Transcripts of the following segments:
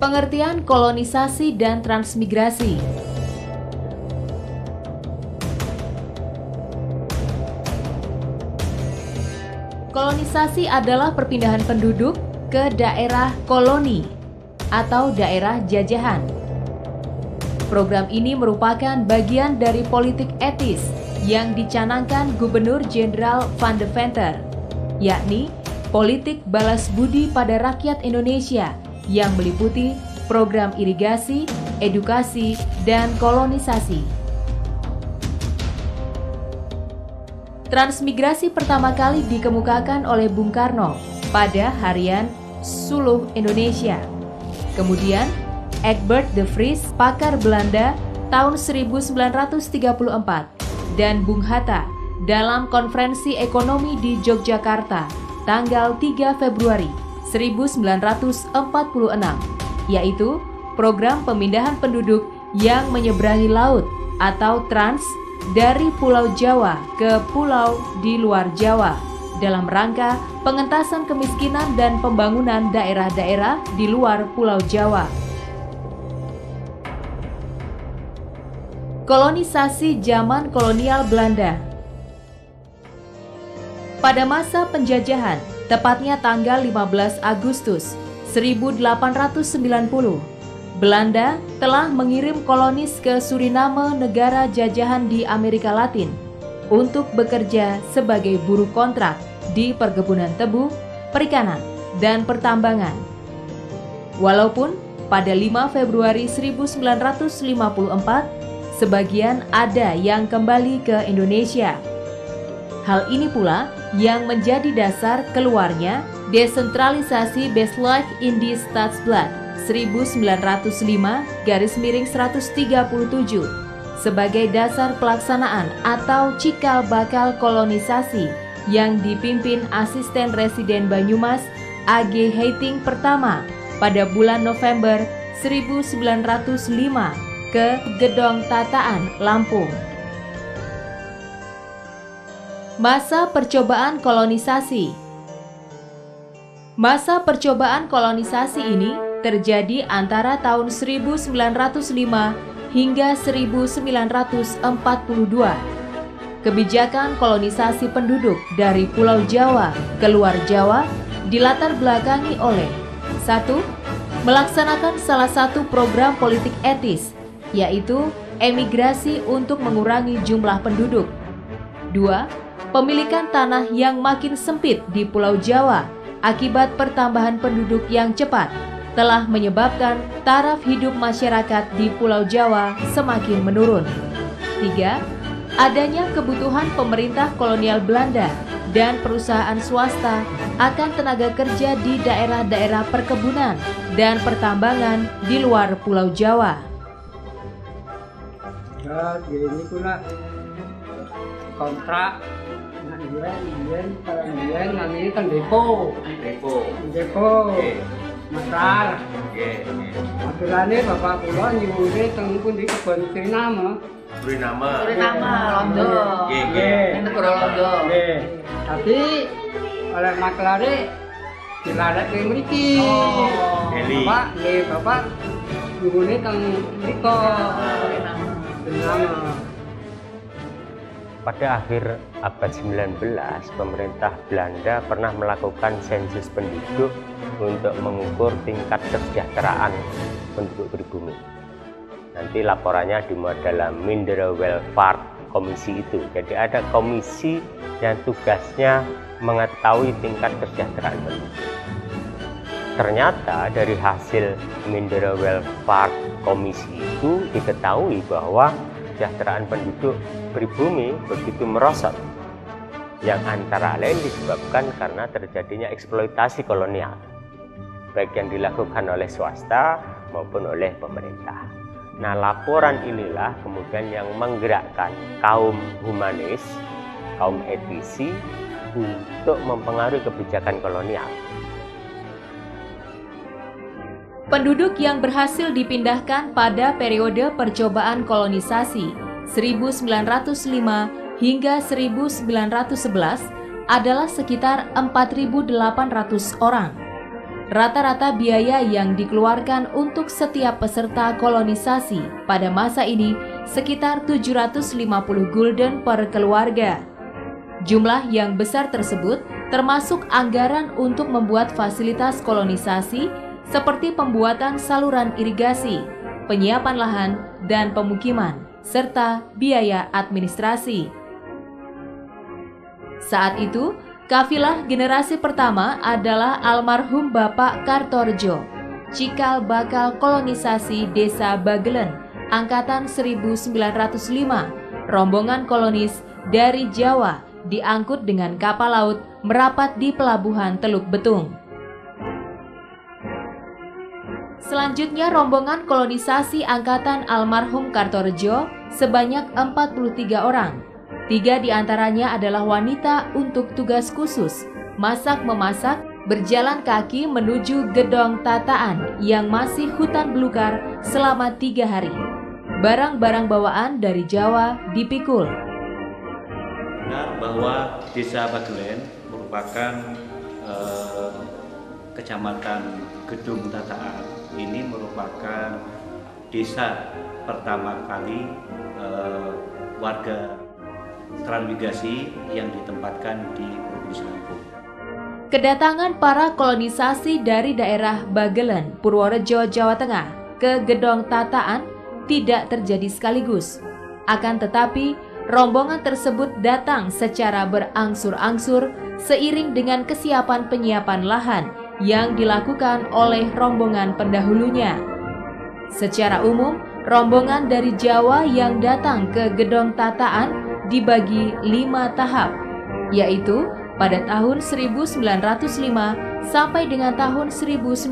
Pengertian kolonisasi dan transmigrasi. Kolonisasi adalah perpindahan penduduk ke daerah koloni atau daerah jajahan. Program ini merupakan bagian dari politik etis yang dicanangkan Gubernur Jenderal Van de Venter, yakni politik balas budi pada rakyat Indonesia yang meliputi program irigasi, edukasi, dan kolonisasi. Transmigrasi pertama kali dikemukakan oleh Bung Karno pada harian Suluh Indonesia. Kemudian, Egbert de Vries, pakar Belanda tahun 1934, dan Bung Hatta dalam konferensi ekonomi di Yogyakarta tanggal 3 Februari 1946, yaitu program pemindahan penduduk yang menyeberangi laut atau trans dari Pulau Jawa ke pulau di luar Jawa dalam rangka pengentasan kemiskinan dan pembangunan daerah-daerah di luar Pulau Jawa. Kolonisasi zaman kolonial Belanda. Pada masa penjajahan, tepatnya tanggal 15 Agustus 1890, Belanda telah mengirim kolonis ke Suriname, negara jajahan di Amerika Latin, untuk bekerja sebagai buruh kontrak di perkebunan tebu, perikanan, dan pertambangan. Walaupun pada 5 Februari 1954, sebagian ada yang kembali ke Indonesia. Hal ini pula yang menjadi dasar keluarnya desentralisasi Besluit in die Staatsblad 1905-137 sebagai dasar pelaksanaan atau cikal bakal kolonisasi yang dipimpin asisten residen Banyumas A.G. Heiting pertama pada bulan November 1905 ke Gedong Tataan, Lampung. Masa percobaan kolonisasi. Masa percobaan kolonisasi ini terjadi antara tahun 1905 hingga 1942. Kebijakan kolonisasi penduduk dari Pulau Jawa ke luar Jawa dilatar belakangi oleh 1. Melaksanakan salah satu program politik etis, yaitu emigrasi untuk mengurangi jumlah penduduk. 2. Pemilikan tanah yang makin sempit di Pulau Jawa akibat pertambahan penduduk yang cepat telah menyebabkan taraf hidup masyarakat di Pulau Jawa semakin menurun. 3. Adanya kebutuhan pemerintah kolonial Belanda dan perusahaan swasta akan tenaga kerja di daerah-daerah perkebunan dan pertambangan di luar Pulau Jawa. Ya, ini pula kontrak ini kan depo. Masalah. Aturannya bapak kula nyuwune teng pundi kebon Suriname. Londo. Negara Londo. Tapi oleh maklare dilaret ke mriki. Bapak nyuwune teng mriko. Suriname. Pada akhir abad 19, pemerintah Belanda pernah melakukan sensus penduduk untuk mengukur tingkat kesejahteraan penduduk pribumi. Nanti laporannya dimuat dalam Minderwelvaart komisi itu. Jadi ada komisi yang tugasnya mengetahui tingkat kesejahteraan penduduk. Ternyata dari hasil Minderwelvaart komisi itu diketahui bahwa kesejahteraan penduduk pribumi begitu merosot, yang antara lain disebabkan karena terjadinya eksploitasi kolonial, baik yang dilakukan oleh swasta maupun oleh pemerintah. Nah, laporan inilah kemudian yang menggerakkan kaum humanis, kaum etisi untuk mempengaruhi kebijakan kolonial. Penduduk yang berhasil dipindahkan pada periode percobaan kolonisasi 1905 hingga 1911 adalah sekitar 4.800 orang. Rata-rata biaya yang dikeluarkan untuk setiap peserta kolonisasi pada masa ini sekitar 750 gulden per keluarga. Jumlah yang besar tersebut termasuk anggaran untuk membuat fasilitas kolonisasi seperti pembuatan saluran irigasi, penyiapan lahan, dan pemukiman, serta biaya administrasi. Saat itu, kafilah generasi pertama adalah almarhum Bapak Kartorejo, cikal bakal kolonisasi Desa Bagelen, angkatan 1905, rombongan kolonis dari Jawa diangkut dengan kapal laut merapat di pelabuhan Teluk Betung. Selanjutnya rombongan kolonisasi angkatan almarhum Kartorejo sebanyak 43 orang. 3 diantaranya adalah wanita untuk tugas khusus, masak-memasak, berjalan kaki menuju Gedong Tataan yang masih hutan belukar selama 3 hari. Barang-barang bawaan dari Jawa dipikul. Benar bahwa Desa Bagelen merupakan kecamatan Gedong Tataan. Ini merupakan desa pertama kali warga transmigrasi yang ditempatkan di Provinsi Lampung. Kedatangan para kolonisasi dari daerah Bagelen, Purworejo, Jawa Tengah ke Gedong Tataan tidak terjadi sekaligus. Akan tetapi, rombongan tersebut datang secara berangsur-angsur seiring dengan kesiapan penyiapan lahan yang dilakukan oleh rombongan pendahulunya. Secara umum, rombongan dari Jawa yang datang ke Gedong Tataan dibagi 5 tahap, yaitu pada tahun 1905 sampai dengan tahun 1909.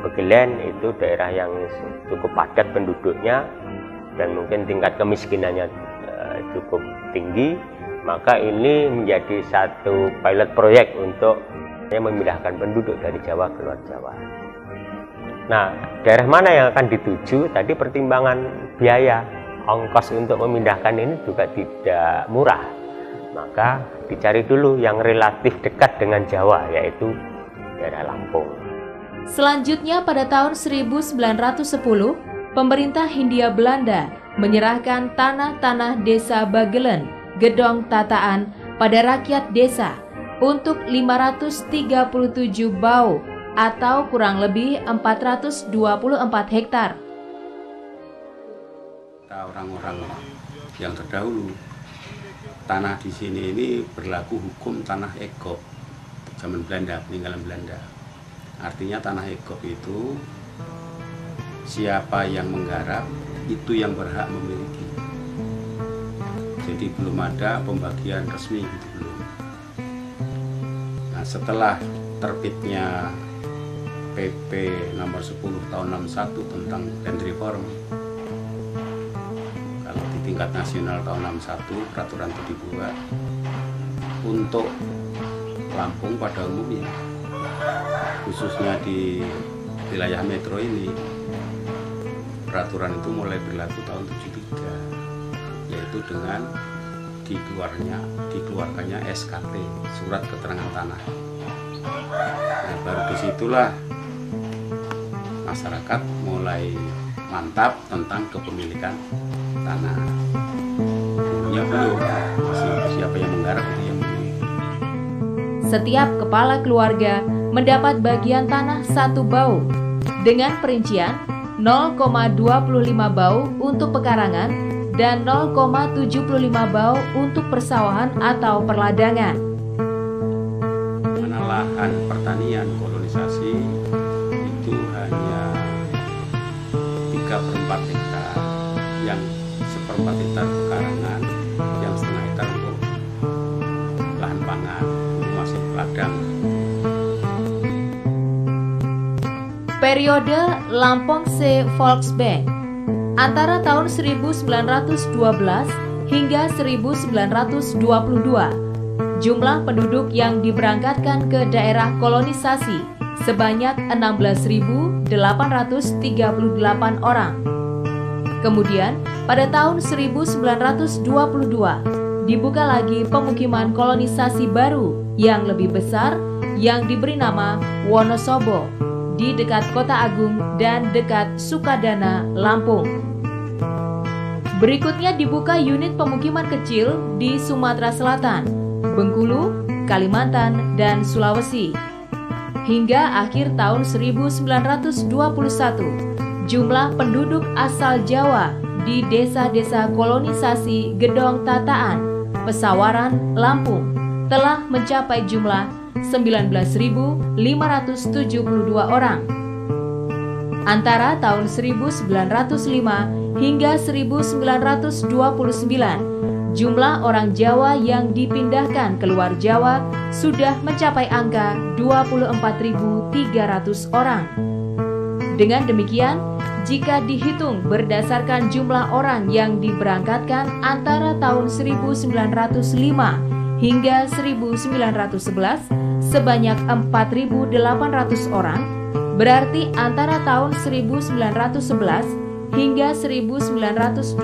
Bagelen itu daerah yang cukup padat penduduknya dan mungkin tingkat kemiskinannya cukup tinggi, maka ini menjadi satu pilot proyek untuk memindahkan penduduk dari Jawa ke luar Jawa. Nah, daerah mana yang akan dituju? Tadi pertimbangan biaya, ongkos untuk memindahkan ini juga tidak murah. Maka dicari dulu yang relatif dekat dengan Jawa, yaitu daerah Lampung. Selanjutnya pada tahun 1910, pemerintah Hindia Belanda menyerahkan tanah-tanah Desa Bagelen, Gedong Tataan pada rakyat desa untuk 537 bau atau kurang lebih 424 hektar. Orang-orang yang terdahulu, tanah di sini ini berlaku hukum tanah ekop zaman Belanda, peninggalan Belanda. Artinya tanah ekop itu siapa yang menggarap itu yang berhak memiliki. Jadi belum ada pembagian resmi gitu, belum. Nah, setelah terbitnya PP nomor 10 tahun 61 tentang land reform, kalau di tingkat nasional tahun 61 peraturan itu dibuat untuk Lampung pada umumnya, khususnya di wilayah metro ini, peraturan itu mulai berlaku tahun 73, yaitu dengan dikeluarkannya SKT, surat keterangan tanah. Nah, baru disitulah masyarakat mulai mantap tentang kepemilikan tanah. Dulunya belum, masih siapa yang menggarap itu yang memiliki. Setiap kepala keluarga mendapat bagian tanah 1 bau dengan perincian 0,25 bau untuk pekarangan dan 0,75 bau untuk persawahan atau perladangan. Mana lahan pertanian kolonisasi itu hanya 3/4 hektar, yang 1/4 hektar pekarangan, yang 1/2 hektar untuk lahan pangan, masih ladang. Periode Lampongse Volksbank antara tahun 1912 hingga 1922, jumlah penduduk yang diberangkatkan ke daerah kolonisasi sebanyak 16.838 orang. Kemudian pada tahun 1922, dibuka lagi pemukiman kolonisasi baru yang lebih besar yang diberi nama Wonosobo di dekat Kota Agung dan dekat Sukadana, Lampung. Berikutnya dibuka unit pemukiman kecil di Sumatera Selatan, Bengkulu, Kalimantan, dan Sulawesi. Hingga akhir tahun 1921, jumlah penduduk asal Jawa di desa-desa kolonisasi Gedong Tataan, Pesawaran, Lampung telah mencapai jumlah 19.572 orang. Antara tahun 1905 hingga 1929, jumlah orang Jawa yang dipindahkan keluar Jawa sudah mencapai angka 24.300 orang. Dengan demikian, jika dihitung berdasarkan jumlah orang yang diberangkatkan antara tahun 1905 hingga 1911 sebanyak 4.800 orang, berarti antara tahun 1911 hingga 1929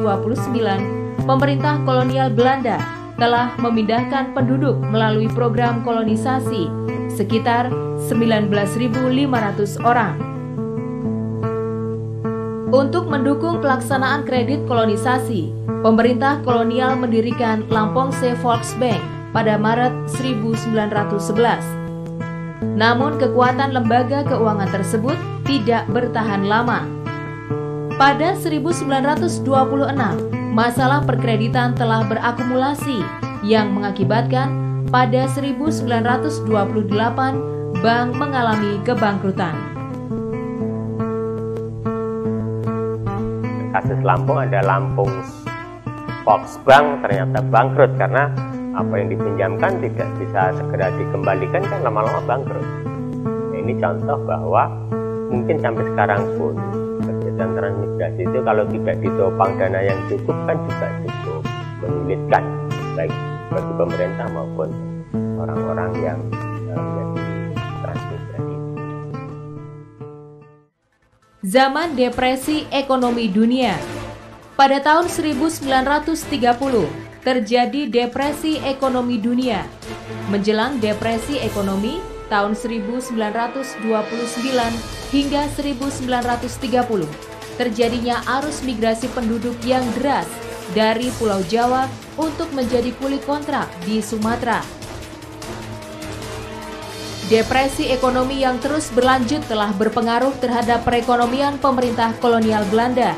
pemerintah kolonial Belanda telah memindahkan penduduk melalui program kolonisasi sekitar 19.500 orang. Untuk mendukung pelaksanaan kredit kolonisasi, pemerintah kolonial mendirikan Lampongse Volksbank pada Maret 1911. Namun kekuatan lembaga keuangan tersebut tidak bertahan lama. Pada 1926, masalah perkreditan telah berakumulasi yang mengakibatkan pada 1928 bank mengalami kebangkrutan. Kasus Lampung ada Lampung Volksbank ternyata bangkrut karena apa yang dipinjamkan tidak bisa segera dikembalikan, kan lama-lama bangkrut. Ini contoh bahwa mungkin sampai sekarang pun kegiatan transmigrasi itu kalau tidak ditopang dana yang cukup kan juga cukup menyulitkan baik bagi pemerintah maupun orang-orang yang menjadi transmigrasi. Zaman depresi ekonomi dunia. Pada tahun 1930 terjadi depresi ekonomi dunia. Menjelang depresi ekonomi tahun 1929 hingga 1930, terjadinya arus migrasi penduduk yang deras dari Pulau Jawa untuk menjadi kuli kontrak di Sumatera. Depresi ekonomi yang terus berlanjut telah berpengaruh terhadap perekonomian pemerintah kolonial Belanda.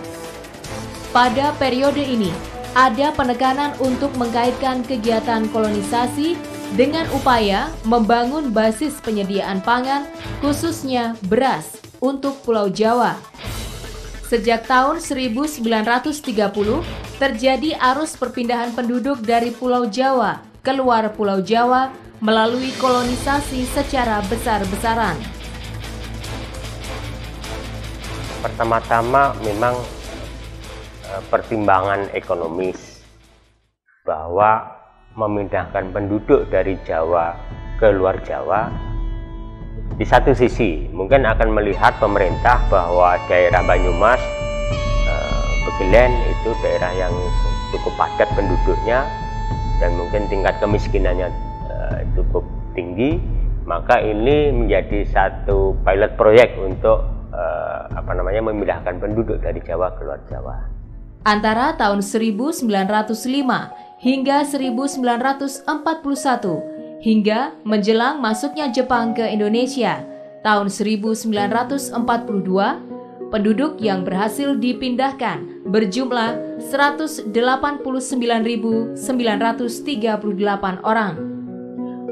Pada periode ini, ada penekanan untuk mengkaitkan kegiatan kolonisasi dengan upaya membangun basis penyediaan pangan, khususnya beras, untuk Pulau Jawa. Sejak tahun 1930, terjadi arus perpindahan penduduk dari Pulau Jawa keluar Pulau Jawa melalui kolonisasi secara besar-besaran. Pertama-tama memang pertimbangan ekonomis bahwa memindahkan penduduk dari Jawa ke luar Jawa, di satu sisi mungkin akan melihat pemerintah bahwa daerah Banyumas, Begelen itu daerah yang cukup padat penduduknya dan mungkin tingkat kemiskinannya cukup tinggi, maka ini menjadi satu pilot project untuk memindahkan penduduk dari Jawa ke luar Jawa. Antara tahun 1905 hingga 1941 hingga menjelang masuknya Jepang ke Indonesia tahun 1942, penduduk yang berhasil dipindahkan berjumlah 189.938 orang.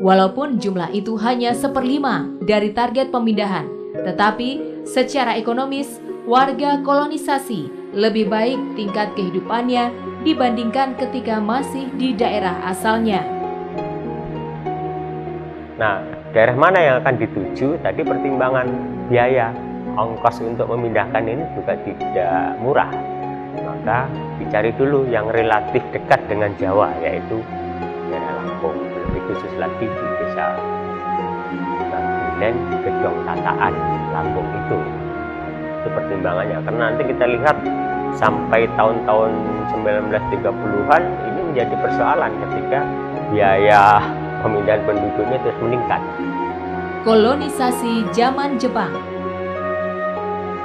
Walaupun jumlah itu hanya 1/5 dari target pemindahan, tetapi secara ekonomis warga kolonisasi lebih baik tingkat kehidupannya dibandingkan ketika masih di daerah asalnya. Nah, daerah mana yang akan dituju? Tadi pertimbangan biaya, ongkos untuk memindahkan ini juga tidak murah. Maka dicari dulu yang relatif dekat dengan Jawa, yaitu daerah Lampung, lebih khusus lagi di desa Begelen, Gedong Tataan, Lampung itu pertimbangannya. Karena nanti kita lihat sampai tahun-tahun 1930-an ini menjadi persoalan ketika biaya pemindahan penduduknya terus meningkat. Kolonisasi zaman Jepang.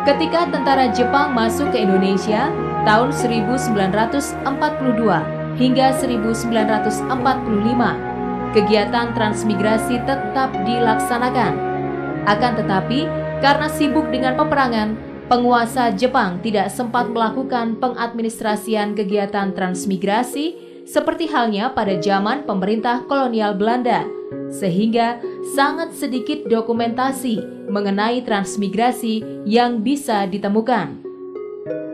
Ketika tentara Jepang masuk ke Indonesia tahun 1942 hingga 1945, kegiatan transmigrasi tetap dilaksanakan. Akan tetapi, karena sibuk dengan peperangan, penguasa Jepang tidak sempat melakukan pengadministrasian kegiatan transmigrasi seperti halnya pada zaman pemerintah kolonial Belanda, sehingga sangat sedikit dokumentasi mengenai transmigrasi yang bisa ditemukan.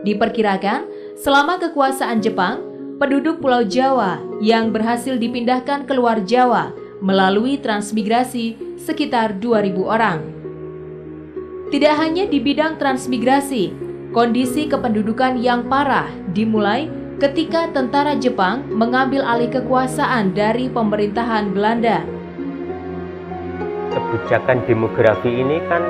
Diperkirakan, selama kekuasaan Jepang, penduduk Pulau Jawa yang berhasil dipindahkan keluar Jawa melalui transmigrasi sekitar 2.000 orang. Tidak hanya di bidang transmigrasi, kondisi kependudukan yang parah dimulai ketika tentara Jepang mengambil alih kekuasaan dari pemerintahan Belanda. Kebijakan demografi ini kan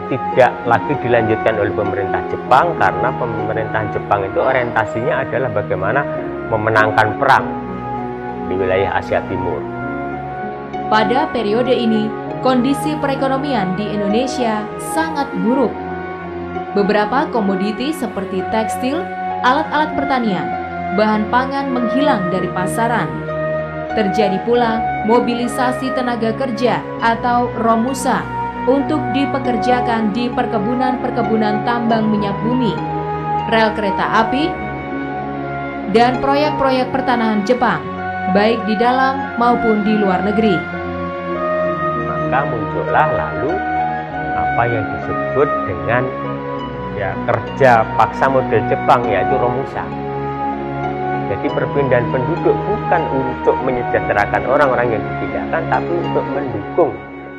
tidak lagi dilanjutkan oleh pemerintah Jepang karena pemerintahan Jepang itu orientasinya adalah bagaimana memenangkan perang di wilayah Asia Timur. Pada periode ini, kondisi perekonomian di Indonesia sangat buruk. Beberapa komoditi seperti tekstil, alat-alat pertanian, bahan pangan menghilang dari pasaran. Terjadi pula mobilisasi tenaga kerja atau romusa untuk dipekerjakan di perkebunan-perkebunan tambang minyak bumi, rel kereta api, dan proyek-proyek pertanahan Jepang, baik di dalam maupun di luar negeri. Maka muncullah lalu apa yang disebut dengan kerja paksa model Jepang, yaitu romusa. Jadi perpindahan penduduk bukan untuk menyejahterakan orang-orang yang dipindahkan, tapi untuk mendukung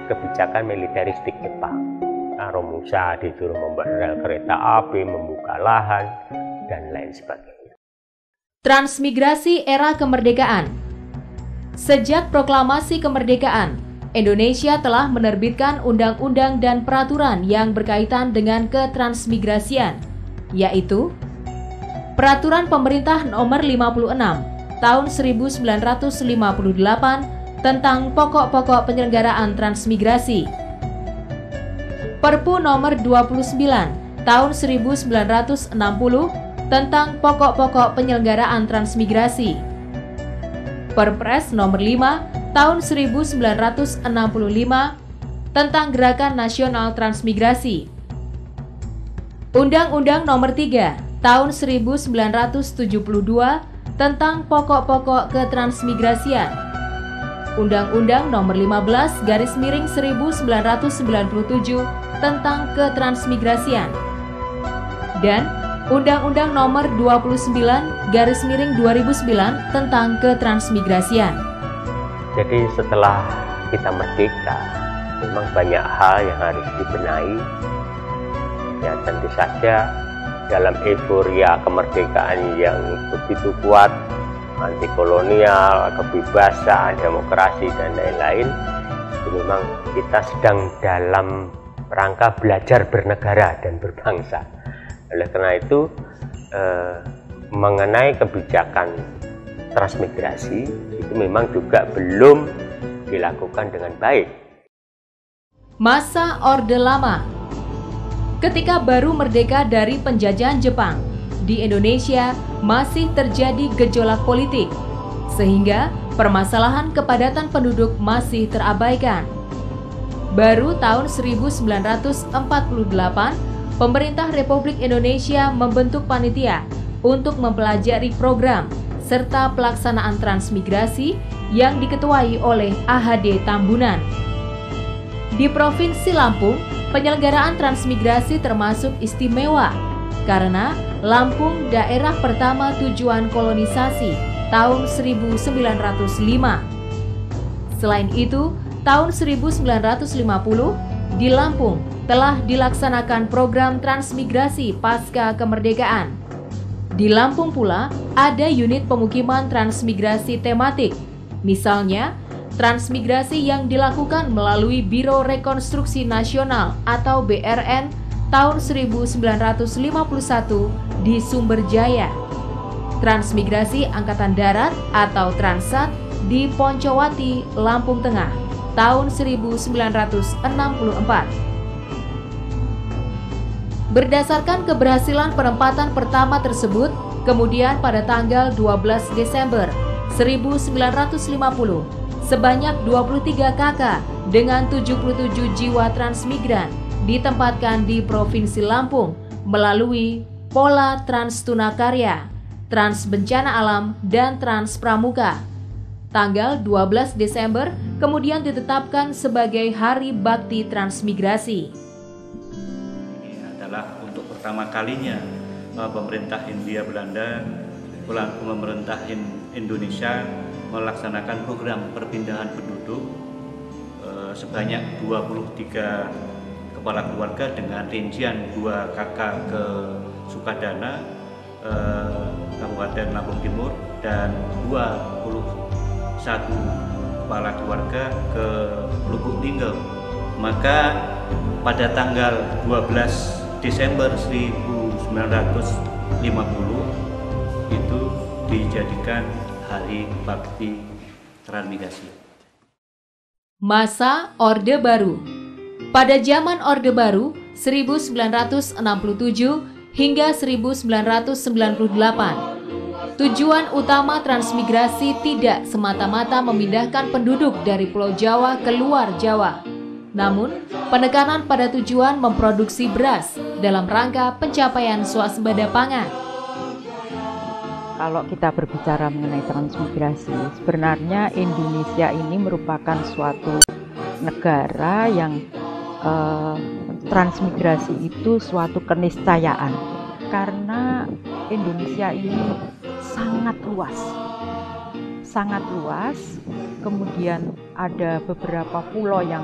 kebijakan militeristik Jepang. Romusa disuruh membuat rel kereta api, membuka lahan, dan lain sebagainya. Transmigrasi era kemerdekaan. Sejak proklamasi kemerdekaan, Indonesia telah menerbitkan undang-undang dan peraturan yang berkaitan dengan ketransmigrasian, yaitu Peraturan Pemerintah Nomor 56 Tahun 1958 tentang pokok-pokok penyelenggaraan transmigrasi, Perpu Nomor 29 Tahun 1960 tentang pokok-pokok penyelenggaraan transmigrasi, Perpres Nomor 5 Tahun 1965 tentang Gerakan Nasional Transmigrasi, Undang-Undang Nomor 3 Tahun 1972 tentang pokok-pokok ketransmigrasian, Undang-Undang Nomor 15/1997 tentang ketransmigrasian, dan Undang-Undang Nomor 29/2009 tentang ketransmigrasian. Jadi setelah kita merdeka, memang banyak hal yang harus dibenahi. Ya, tentu saja dalam euforia kemerdekaan yang begitu kuat, anti kolonial, kebebasan, demokrasi, dan lain-lain, itu memang kita sedang dalam rangka belajar bernegara dan berbangsa. Oleh karena itu, mengenai kebijakan transmigrasi itu memang juga belum dilakukan dengan baik. Masa Orde Lama. Ketika baru merdeka dari penjajahan Jepang, di Indonesia masih terjadi gejolak politik, sehingga permasalahan kepadatan penduduk masih terabaikan. Baru tahun 1948, pemerintah Republik Indonesia membentuk panitia untuk mempelajari program serta pelaksanaan transmigrasi yang diketuai oleh AHD Tambunan. Di Provinsi Lampung, penyelenggaraan transmigrasi termasuk istimewa karena Lampung daerah pertama tujuan kolonisasi tahun 1905. Selain itu, tahun 1950 di Lampung telah dilaksanakan program transmigrasi pasca kemerdekaan. Di Lampung pula ada unit pemukiman transmigrasi tematik, misalnya transmigrasi yang dilakukan melalui Biro Rekonstruksi Nasional atau BRN tahun 1951 di Sumberjaya. Transmigrasi Angkatan Darat atau Transat di Poncowati, Lampung Tengah, tahun 1964. Berdasarkan keberhasilan penempatan pertama tersebut, kemudian pada tanggal 12 Desember 1950, sebanyak 23 kakak dengan 77 jiwa transmigran ditempatkan di Provinsi Lampung melalui pola Trans Tunakarya, Trans Bencana Alam, dan Trans Pramuka. Tanggal 12 Desember kemudian ditetapkan sebagai Hari Bakti Transmigrasi. Ini adalah untuk pertama kalinya pemerintah Hindia Belanda, pemerintah Indonesia melaksanakan program perpindahan penduduk sebanyak 23 kepala keluarga dengan rincian 2 kakak ke Sukadana, Kabupaten Lampung Timur, dan 21 kepala keluarga ke Lubuk Linggau. Maka pada tanggal 12 Desember 1950 itu dijadikan Hari Bakti Transmigrasi. Masa Orde Baru. Pada zaman Orde Baru 1967 hingga 1998, tujuan utama transmigrasi tidak semata-mata memindahkan penduduk dari Pulau Jawa ke luar Jawa, namun penekanan pada tujuan memproduksi beras dalam rangka pencapaian swasembada pangan. Kalau kita berbicara mengenai transmigrasi, sebenarnya Indonesia ini merupakan suatu negara yang transmigrasi itu suatu keniscayaan, karena Indonesia ini sangat luas, kemudian ada beberapa pulau yang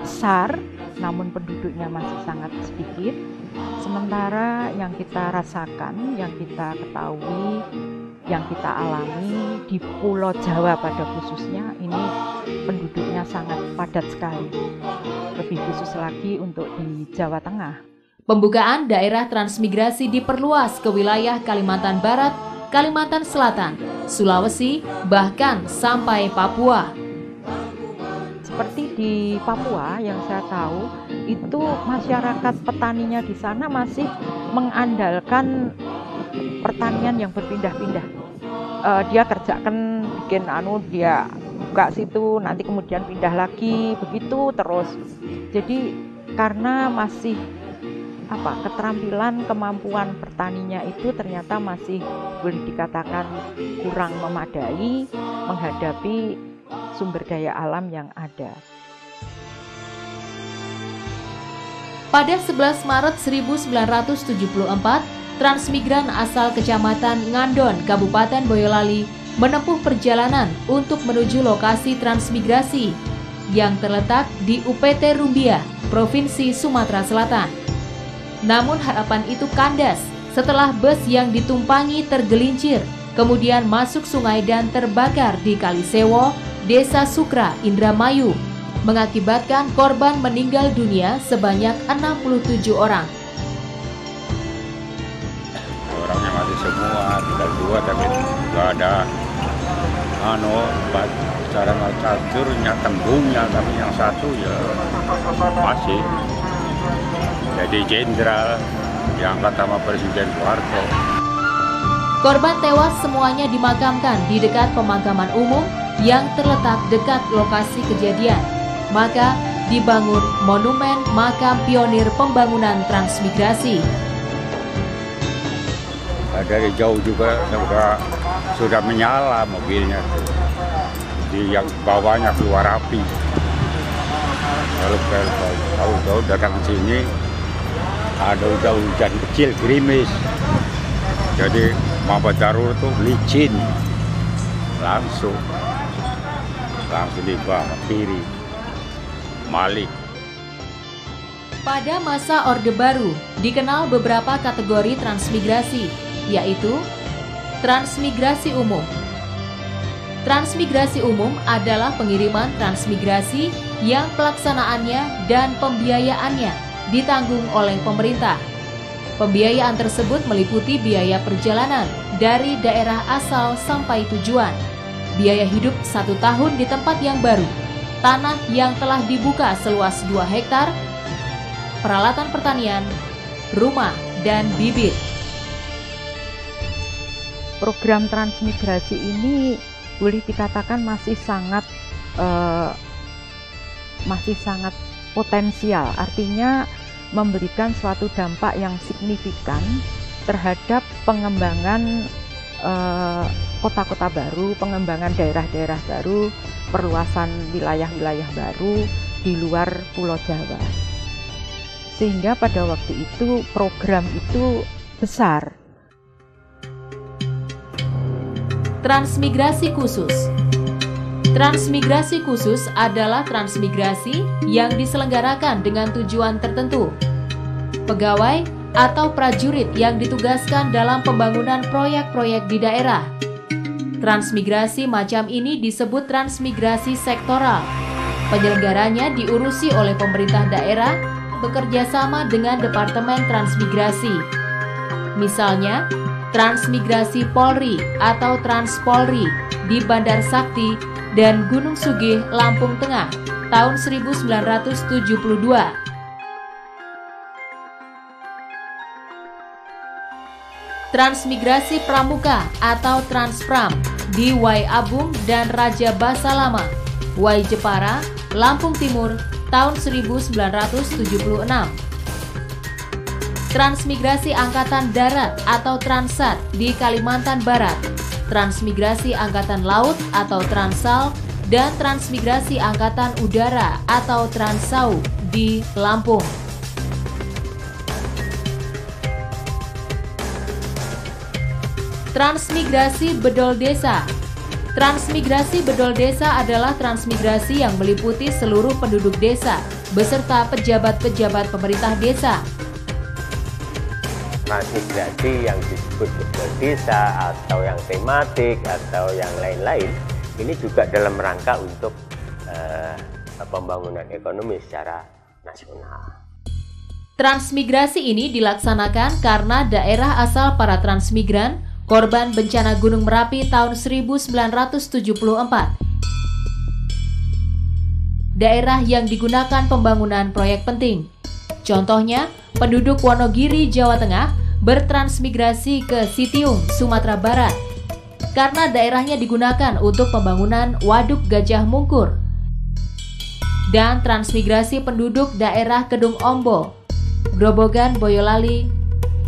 besar namun penduduknya masih sangat sedikit. Sementara yang kita rasakan, yang kita ketahui, yang kita alami di Pulau Jawa pada khususnya, ini penduduknya sangat padat sekali. Lebih khusus lagi untuk di Jawa Tengah. Pembukaan daerah transmigrasi diperluas ke wilayah Kalimantan Barat, Kalimantan Selatan, Sulawesi, bahkan sampai Papua. Seperti di Papua yang saya tahu, itu masyarakat petaninya di sana masih mengandalkan pertanian yang berpindah-pindah. Dia kerjakan, bikin dia buka situ, nanti kemudian pindah lagi, begitu terus. Jadi karena masih keterampilan, kemampuan pertaninya itu ternyata masih boleh dikatakan kurang memadai menghadapi sumber daya alam yang ada. Pada 11 Maret 1974, transmigran asal Kecamatan Ngandon, Kabupaten Boyolali menempuh perjalanan untuk menuju lokasi transmigrasi yang terletak di UPT Rumbia, Provinsi Sumatera Selatan. Namun harapan itu kandas setelah bus yang ditumpangi tergelincir, kemudian masuk sungai dan terbakar di Kalisewo, Desa Sukra, Indramayu, mengakibatkan korban meninggal dunia sebanyak 67 orang. Orangnya mati semua, tinggal 2 tapi nggak ada cara caturnya, tembungnya, tapi yang satu ya masih jadi jenderal yang kata sama Presiden Soeharto. Korban tewas semuanya dimakamkan di dekat pemakaman umum yang terletak dekat lokasi kejadian. Maka dibangun monumen makam pionir pembangunan transmigrasi. Dari jauh juga sudah menyala mobilnya, di yang bawahnya keluar api. Lalu tahu datang sini ada hujan kecil gerimis, jadi Maba Darurat itu licin, langsung dibakar kiri, Malik. Pada masa Orde Baru dikenal beberapa kategori transmigrasi, yaitu transmigrasi umum. Transmigrasi umum adalah pengiriman transmigrasi yang pelaksanaannya dan pembiayaannya ditanggung oleh pemerintah. Pembiayaan tersebut meliputi biaya perjalanan, dari daerah asal sampai tujuan, biaya hidup 1 tahun di tempat yang baru, tanah yang telah dibuka seluas 2 hektar, peralatan pertanian, rumah, dan bibit. Program transmigrasi ini boleh dikatakan masih sangat potensial, artinya memberikan suatu dampak yang signifikan terhadap pengembangan kota-kota baru, pengembangan daerah-daerah baru, perluasan wilayah-wilayah baru di luar Pulau Jawa. Sehingga pada waktu itu program itu besar. Transmigrasi khusus. Transmigrasi khusus adalah transmigrasi yang diselenggarakan dengan tujuan tertentu. Pegawai atau prajurit yang ditugaskan dalam pembangunan proyek-proyek di daerah. Transmigrasi macam ini disebut transmigrasi sektoral. Penyelenggaranya diurusi oleh pemerintah daerah bekerja sama dengan Departemen Transmigrasi. Misalnya, Transmigrasi Polri atau Transpolri di Bandar Sakti dan Gunung Sugih, Lampung Tengah, tahun 1972. Transmigrasi Pramuka atau Transpram di Wai Abung dan Raja Basa Lama, Wai Jepara, Lampung Timur, tahun 1976. Transmigrasi Angkatan Darat atau Transat di Kalimantan Barat, Transmigrasi Angkatan Laut atau Transal, dan Transmigrasi Angkatan Udara atau Transau di Lampung. Transmigrasi Bedol Desa. Transmigrasi Bedol Desa adalah transmigrasi yang meliputi seluruh penduduk desa beserta pejabat-pejabat pemerintah desa. Transmigrasi yang disebut bedol desa atau yang tematik atau yang lain-lain ini juga dalam rangka untuk pembangunan ekonomi secara nasional. Transmigrasi ini dilaksanakan karena daerah asal para transmigran korban bencana Gunung Merapi tahun 1974. Daerah yang digunakan pembangunan proyek penting. Contohnya, penduduk Wonogiri, Jawa Tengah bertransmigrasi ke Sitiung, Sumatera Barat karena daerahnya digunakan untuk pembangunan Waduk Gajah Mungkur. Dan transmigrasi penduduk daerah Kedung Ombo, Grobogan, Boyolali,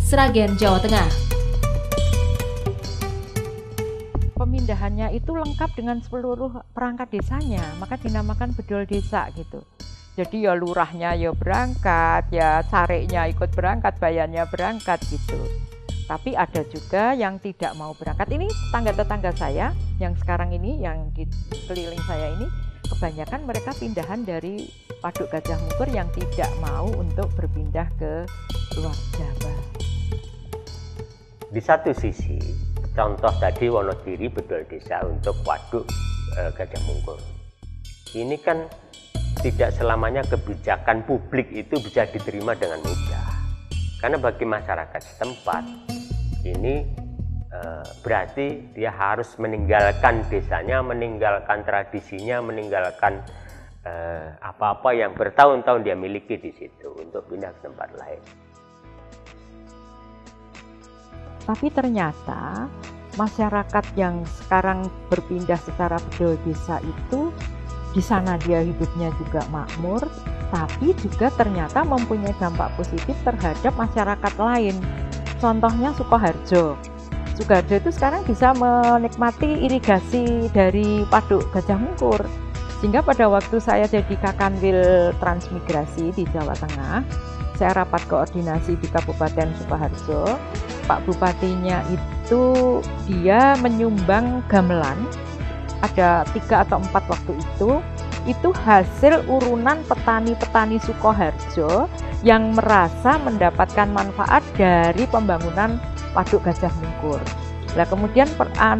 Sragen, Jawa Tengah. Pemindahannya itu lengkap dengan seluruh perangkat desanya, maka dinamakan bedol desa gitu. Jadi ya lurahnya ya berangkat, ya careknya ikut berangkat, bayannya berangkat gitu. Tapi ada juga yang tidak mau berangkat. Ini tetangga-tetangga saya yang sekarang ini, yang di keliling saya ini, kebanyakan mereka pindahan dari Waduk Gajah Mungkur yang tidak mau untuk berpindah ke luar Jawa. Di satu sisi, contoh tadi Wonogiri bedol desa untuk Waduk Gajah Mungkur. Ini kan tidak selamanya kebijakan publik itu bisa diterima dengan mudah. Karena bagi masyarakat setempat, ini berarti dia harus meninggalkan desanya, meninggalkan tradisinya, meninggalkan apa-apa yang bertahun-tahun dia miliki di situ untuk pindah ke tempat lain. Tapi ternyata masyarakat yang sekarang berpindah secara bedol desa itu di sana dia hidupnya juga makmur, tapi juga ternyata mempunyai dampak positif terhadap masyarakat lain. Contohnya Sukoharjo. Sukoharjo itu sekarang bisa menikmati irigasi dari Waduk Gajah Mungkur. Sehingga pada waktu saya jadi Kakanwil Transmigrasi di Jawa Tengah, saya rapat koordinasi di Kabupaten Sukoharjo. Pak Bupatinya itu dia menyumbang gamelan. Ada 3 atau 4 waktu itu hasil urunan petani-petani Sukoharjo yang merasa mendapatkan manfaat dari pembangunan Waduk Gajah Mungkur. Nah, kemudian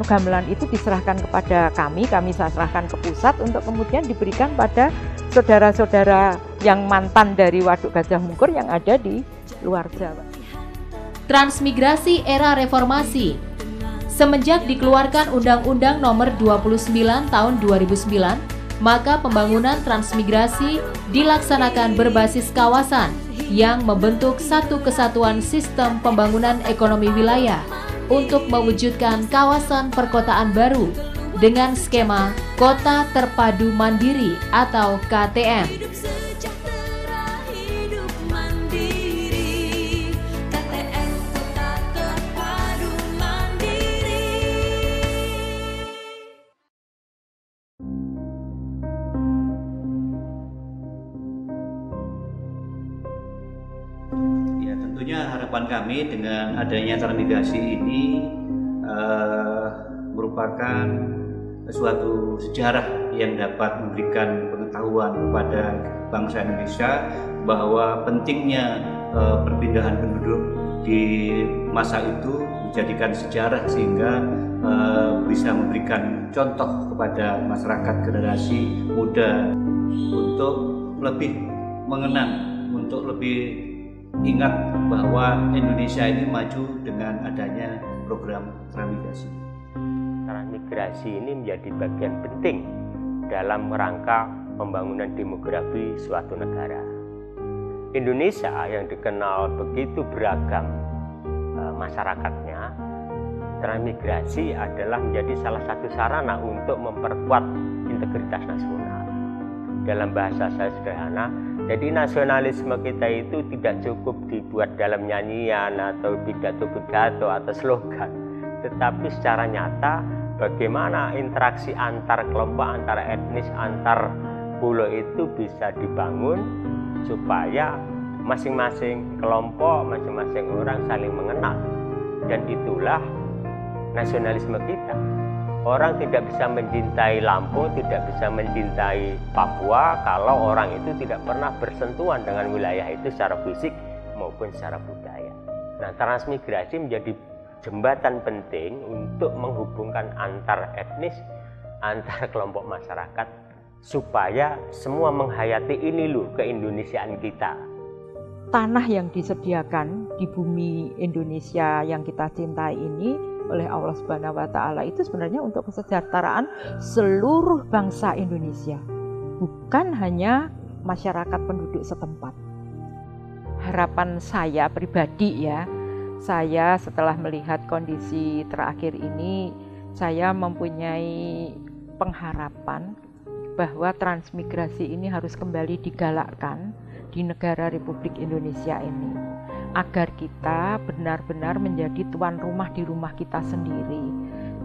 gamelan itu diserahkan kepada kami saya serahkan ke pusat untuk kemudian diberikan pada saudara-saudara yang mantan dari Waduk Gajah Mungkur yang ada di luar Jawa. Transmigrasi era reformasi. Semenjak dikeluarkan Undang-Undang Nomor 29 Tahun 2009, maka pembangunan transmigrasi dilaksanakan berbasis kawasan yang membentuk satu kesatuan sistem pembangunan ekonomi wilayah untuk mewujudkan kawasan perkotaan baru dengan skema Kota Terpadu Mandiri atau KTM. Tentunya harapan kami dengan adanya transmigrasi ini merupakan suatu sejarah yang dapat memberikan pengetahuan kepada bangsa Indonesia bahwa pentingnya perpindahan penduduk di masa itu menjadikan sejarah sehingga bisa memberikan contoh kepada masyarakat generasi muda untuk lebih mengenang, untuk lebih ingat bahwa Indonesia ini maju dengan adanya program transmigrasi. Transmigrasi ini menjadi bagian penting dalam rangka pembangunan demografi suatu negara. Indonesia yang dikenal begitu beragam masyarakatnya, transmigrasi adalah menjadi salah satu sarana untuk memperkuat integritas nasional. Dalam bahasa saya sederhana, jadi nasionalisme kita itu tidak cukup dibuat dalam nyanyian atau pidato-pidato atau slogan, tetapi secara nyata bagaimana interaksi antar kelompok, antar etnis, antar pulau itu bisa dibangun supaya masing-masing kelompok, masing-masing orang saling mengenal. Dan itulah nasionalisme kita. Orang tidak bisa mencintai Lampung, tidak bisa mencintai Papua kalau orang itu tidak pernah bersentuhan dengan wilayah itu secara fisik maupun secara budaya. Nah, transmigrasi menjadi jembatan penting untuk menghubungkan antar etnis, antar kelompok masyarakat supaya semua menghayati ini loh keindonesiaan kita. Tanah yang disediakan di bumi Indonesia yang kita cintai ini oleh Allah Subhanahu wa Ta'ala itu sebenarnya untuk kesejahteraan seluruh bangsa Indonesia, bukan hanya masyarakat penduduk setempat. Harapan saya pribadi ya, saya setelah melihat kondisi terakhir ini, saya mempunyai pengharapan bahwa transmigrasi ini harus kembali digalakkan di negara Republik Indonesia ini, agar kita benar-benar menjadi tuan rumah di rumah kita sendiri.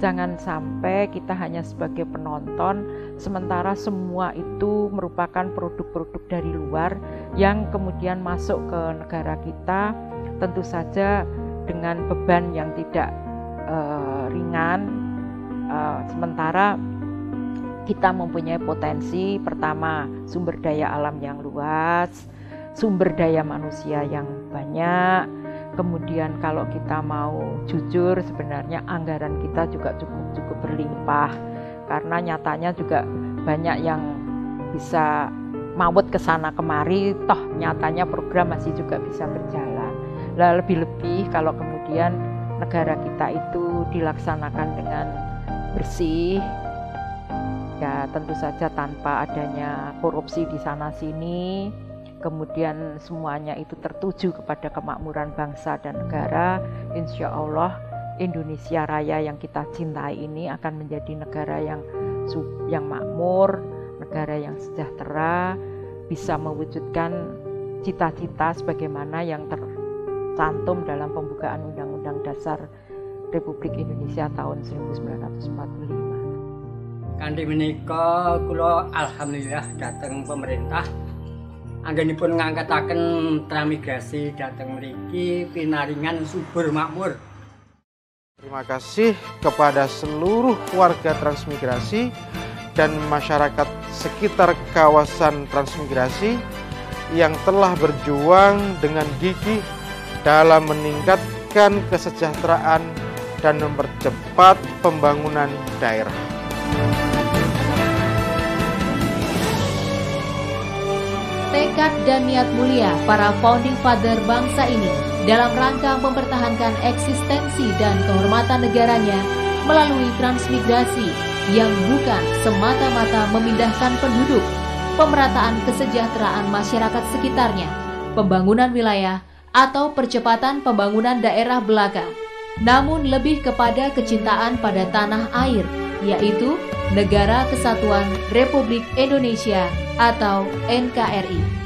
Jangan sampai kita hanya sebagai penonton, sementara semua itu merupakan produk-produk dari luar yang kemudian masuk ke negara kita, tentu saja dengan beban yang tidak ringan. Sementara kita mempunyai potensi, pertama sumber daya alam yang luas, sumber daya manusia yang banyak. Kemudian kalau kita mau jujur, sebenarnya anggaran kita juga cukup berlimpah, karena nyatanya juga banyak yang bisa mawut ke sana kemari, toh nyatanya program masih juga bisa berjalan. Lah lebih-lebih kalau kemudian negara kita itu dilaksanakan dengan bersih, ya tentu saja tanpa adanya korupsi di sana sini, kemudian semuanya itu tertuju kepada kemakmuran bangsa dan negara, insya Allah Indonesia Raya yang kita cintai ini akan menjadi negara yang makmur, negara yang sejahtera, bisa mewujudkan cita-cita sebagaimana yang tercantum dalam pembukaan Undang-Undang Dasar Republik Indonesia tahun 1945. Kanthi menika kula alhamdulillah dateng pemerintah anggenipun ngangkataken transmigrasi dhateng mriki pinaringan subur makmur. Terima kasih kepada seluruh warga transmigrasi dan masyarakat sekitar kawasan transmigrasi yang telah berjuang dengan gigih dalam meningkatkan kesejahteraan dan mempercepat pembangunan daerah. Tekad dan niat mulia para founding father bangsa ini dalam rangka mempertahankan eksistensi dan kehormatan negaranya melalui transmigrasi yang bukan semata-mata memindahkan penduduk, pemerataan kesejahteraan masyarakat sekitarnya, pembangunan wilayah, atau percepatan pembangunan daerah belaka, namun lebih kepada kecintaan pada tanah air, yaitu Negara Kesatuan Republik Indonesia atau NKRI.